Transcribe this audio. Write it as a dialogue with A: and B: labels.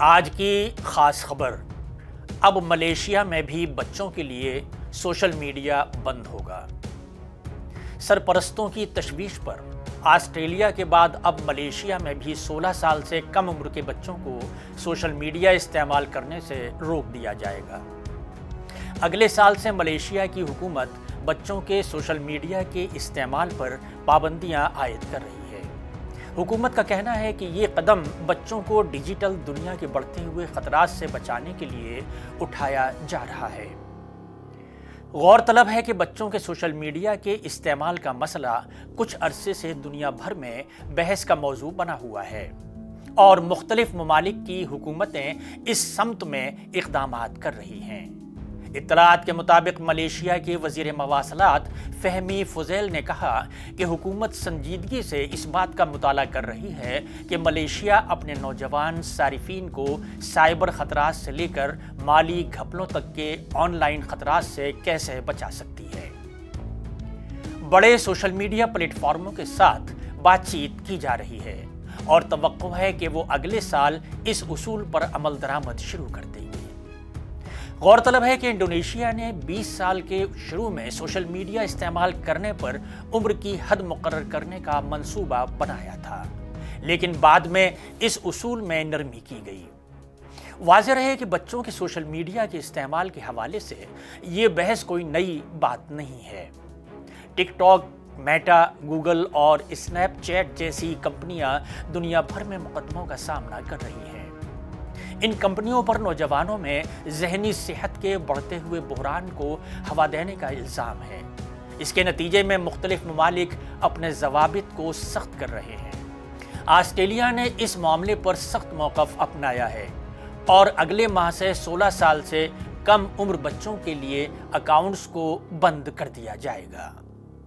A: آج کی خاص خبر، اب ملیشیا میں بھی بچوں کے لیے سوشل میڈیا بند ہوگا۔ سرپرستوں کی تشویش پر آسٹریلیا کے بعد اب ملیشیا میں بھی 16 سال سے کم عمر کے بچوں کو سوشل میڈیا استعمال کرنے سے روک دیا جائے گا۔ اگلے سال سے ملیشیا کی حکومت بچوں کے سوشل میڈیا کے استعمال پر پابندیاں عائد کر رہی ہے۔ حکومت کا کہنا ہے کہ یہ قدم بچوں کو ڈیجیٹل دنیا کے بڑھتے ہوئے خطرات سے بچانے کے لیے اٹھایا جا رہا ہے۔ غور طلب ہے کہ بچوں کے سوشل میڈیا کے استعمال کا مسئلہ کچھ عرصے سے دنیا بھر میں بحث کا موضوع بنا ہوا ہے اور مختلف ممالک کی حکومتیں اس سمت میں اقدامات کر رہی ہیں۔ اطلاعات کے مطابق ملیشیا کے وزیر مواصلات فہمی فضیل نے کہا کہ حکومت سنجیدگی سے اس بات کا مطالعہ کر رہی ہے کہ ملیشیا اپنے نوجوان صارفین کو سائبر خطرات سے لے کر مالی گھپلوں تک کے آن لائن خطرات سے کیسے بچا سکتی ہے۔ بڑے سوشل میڈیا پلیٹ فارموں کے ساتھ بات چیت کی جا رہی ہے اور توقع ہے کہ وہ اگلے سال اس اصول پر عمل درآمد شروع کر دیں گے۔ غور طلب ہے کہ انڈونیشیا نے 20 سال کے شروع میں سوشل میڈیا استعمال کرنے پر عمر کی حد مقرر کرنے کا منصوبہ بنایا تھا، لیکن بعد میں اس اصول میں نرمی کی گئی۔ واضح رہے کہ بچوں کے سوشل میڈیا کے استعمال کے حوالے سے یہ بحث کوئی نئی بات نہیں ہے۔ ٹک ٹاک، میٹا، گوگل اور اسنیپ چیٹ جیسی کمپنیاں دنیا بھر میں مقدموں کا سامنا کر رہی ہیں۔ ان کمپنیوں پر نوجوانوں میں ذہنی صحت کے بڑھتے ہوئے بحران کو ہوا دینے کا الزام ہے۔ اس کے نتیجے میں مختلف ممالک اپنے ضوابط کو سخت کر رہے ہیں۔ آسٹریلیا نے اس معاملے پر سخت موقف اپنایا ہے اور اگلے ماہ سے 16 سال سے کم عمر بچوں کے لیے اکاؤنٹس کو بند کر دیا جائے گا۔